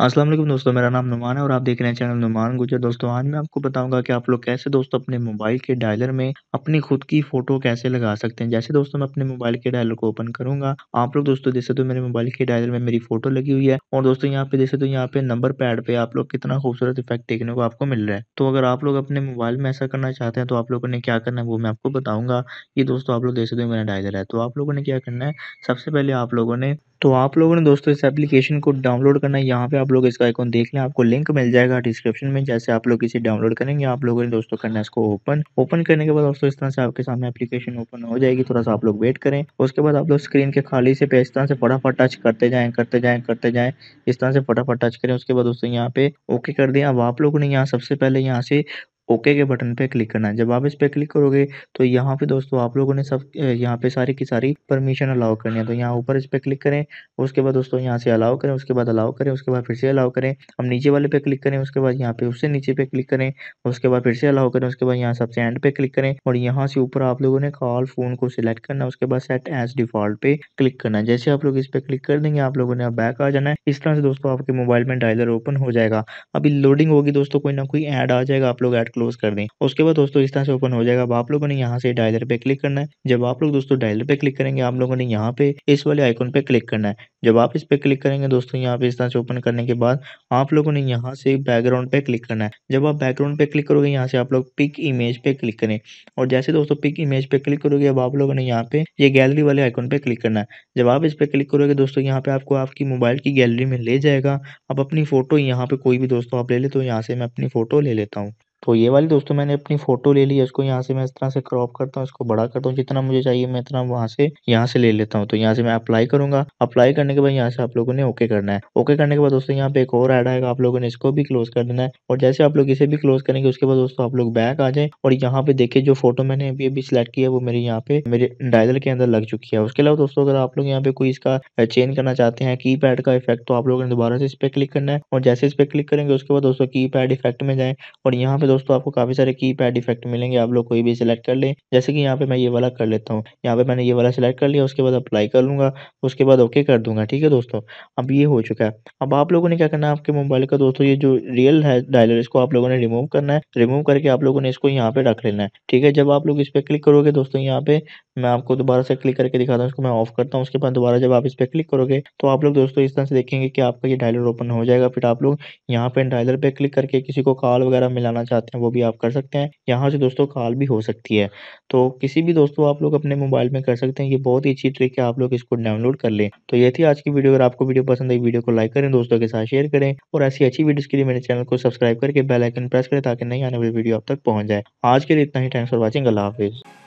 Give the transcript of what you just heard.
अस्सलाम वालेकुम दोस्तों, मेरा नाम नुमान है और आप देख रहे हैं चैनल नुमान गुज्जर। दोस्तों आज मैं आपको बताऊंगा कि आप लोग कैसे दोस्तों अपने मोबाइल के डायलर में अपनी खुद की फ़ोटो कैसे लगा सकते हैं। जैसे दोस्तों मैं अपने मोबाइल के डायलर को ओपन करूँगा, आप लोग दोस्तों देख सकते हो मेरे मोबाइल के डायलर में मेरी फ़ोटो लगी हुई है और दोस्तों यहाँ पे देख सकते हो यहाँ पे नंबर पैड पे आप लोग कितना खूबसूरत इफ़ेक्ट देखने को आपको मिल रहा है। तो अगर आप लोग अपने मोबाइल में ऐसा करना चाहते हैं तो आप लोगों ने क्या करना है वो मैं आपको बताऊँगा। ये दोस्तों आप लोग देख सकते हो मेरा डायलर है। तो आप लोगों ने क्या करना है, सबसे पहले आप लोगों ने दोस्तों इस एप्लीकेशन को डाउनलोड करना है। यहाँ पे आप लोग इसका आइकॉन देख लें, आपको लिंक मिल जाएगा डिस्क्रिप्शन में। जैसे आप लोग इसे डाउनलोड करेंगे, आप लोगों ने दोस्तों करना है इसको ओपन करने के बाद दोस्तों इस तरह से आपके सामने एप्लीकेशन ओपन हो जाएगी। थोड़ा सा आप लोग वेट करें, उसके बाद आप लोग स्क्रीन के खाली से पे इस तरह से फटाफट टच करते जाएं। इस तरह से फटाफट टच करें, उसके बाद दोस्तों यहाँ पे ओके कर दें। अब आप लोगों ने यहाँ सबसे पहले यहाँ से ओके के बटन पे क्लिक करना है। जब आप इस पे क्लिक करोगे तो यहाँ पे दोस्तों आप लोगों ने यहाँ पे सारी की सारी परमिशन अलाउ करनी है। तो यहाँ ऊपर इस पे क्लिक करें, उसके बाद दोस्तों यहाँ से अलाउ करें, उसके बाद अलाउ करें, उसके बाद फिर से अलाउ करें। अब नीचे वाले पे क्लिक करें, उसके बाद यहाँ पे उससे नीचे पे क्लिक करें, उसके बाद फिर से अलाउ करें, उसके बाद यहाँ सबसे एंड पे क्लिक करें और यहाँ से ऊपर आप लोगों ने कॉल फ़ोन को सिलेक्ट करना है, उसके बाद सेट एज़ डिफ़ॉल्ट पे क्लिक करना है। जैसे आप लोग इस पे क्लिक कर देंगे, आप लोगों ने अब बैक आ जाना है। इस तरह से दोस्तों आपके मोबाइल में डायलर ओपन हो जाएगा। अभी लोडिंग होगी दोस्तों, कोई ना कोई ऐड आ जाएगा, आप लोग ऐड क्लोज़ कर दें। उसके बाद दोस्तों इस तरह से ओपन हो जाएगा। अब आप लोगों ने यहाँ से डायलर पे क्लिक करना है। जब आप लोग दोस्तों डायलर पे क्लिक करेंगे, आप लोगों ने यहाँ पे इस वाले आइकन पे क्लिक करना है। जब आप इस पे क्लिक करेंगे दोस्तों यहाँ पे इस तरह से ओपन करने के बाद आप लोगों ने यहाँ से बैकग्राउंड पे क्लिक करना है। जब आप बैकग्राउंड पे क्लिक करोगे यहाँ से आप लोग पिक इमेज पे क्लिक करें और जैसे दोस्तों पिक इमेज पे क्लिक करोगे अब आप लोगों ने यहाँ पे ये गैलरी वाले आइकन पे क्लिक करना है। जब आप इस पे क्लिक करोगे दोस्तों यहाँ पे आपको आपकी मोबाइल की गैलरी में ले जाएगा। अब अपनी फ़ोटो यहाँ पे कोई भी दोस्तों आप ले लें, तो यहाँ से मैं अपनी फ़ोटो ले लेता हूँ। तो ये वाली दोस्तों मैंने अपनी फ़ोटो ले ली है, इसको यहाँ से मैं इस तरह से क्रॉप करता हूँ, इसको बड़ा करता हूँ, जितना मुझे चाहिए मैं इतना वहाँ से यहाँ से ले लेता हूँ। तो यहाँ से मैं अप्लाई करूँगा, अप्लाई करने के बाद यहाँ से आप लोगों ने ओके करना है। ओके करने के बाद दोस्तों यहाँ पे एक और ऐड आएगा, आप लोगों ने इसको भी क्लोज़ कर देना है और जैसे आप लोग इसे भी क्लोज़ करेंगे उसके बाद दोस्तों आप लोग बैक आ जाएँ और यहाँ पे देखिए जो फ़ोटो मैंने अभी-अभी सिलेक्ट की है वो मेरे यहाँ पे मेरे डायलर के अंदर लग चुकी है। उसके अलावा दोस्तों अगर आप लोग यहाँ पे कोई इसका चेंज करना चाहते हैं कीपैड का इफ़ेक्ट, तो आप लोगों ने दोबारा से इस पे क्लिक करना है और जैसे इस पे क्लिक करेंगे उसके बाद दोस्तों कीपैड इफ़ेक्ट में जाएँ और यहाँ पे दोस्तों आपको काफ़ी सारे कीपैड इफ़ेक्ट मिलेंगे, आप लोग कोई भी सिलेक्ट कर लें। जैसे कि यहाँ पे मैं ये वाला कर लेता हूँ। यहाँ पे मैंने ये वाला सिलेक्ट कर लिया, उसके बाद अप्लाई कर लूँगा, उसके बाद ओके कर दूँगा, ठीक है दोस्तों? अब ये हो चुका है। अब आप लोगों ने क्या करना है, आपके मोबाइल का दोस्तों ये जो रियल है डायलर, इसको आप लोगों ने रिमूव करना है। रिमूव करके आप लोगों ने इसको यहाँ पे रख लेना है, ठीक है? जब आप लोग इस पे क्लिक करोगे दोस्तों यहाँ पे मैं आपको दोबारा से क्लिक करके दिखाता हूँ, इसको मैं ऑफ करता हूँ। उसके बाद दोबारा जब आप इस पे क्लिक करोगे तो आप लोग दोस्तों इस तरह से देखेंगे कि आपका ये डायलर ओपन हो जाएगा। फिर आप लोग यहाँ पे डायलर पे क्लिक करके किसी को कॉल वगैरह मिलाना चाहते हैं वो भी आप कर सकते हैं। यहाँ से दोस्तों कॉल भी हो सकती है। तो किसी भी दोस्तों आप लोग अपने मोबाइल में कर सकते हैं। ये बहुत ही अच्छी ट्रिक है, आप लोग इसको डाउनलोड कर लें। तो ये थी आज की वीडियो। अगर आपको वीडियो पसंद आई, वीडियो को लाइक करें, दोस्तों के साथ शेयर करें और ऐसी अच्छी वीडियोज़ के लिए मेरे चैनल को सब्सक्राइब करके बेल आइकन प्रेस करें ताकि नई आने वाली वीडियो आप तक पहुँच जाए। आज के लिए इतना ही। Thanks for watching. अल्लाह हाफ़िज़।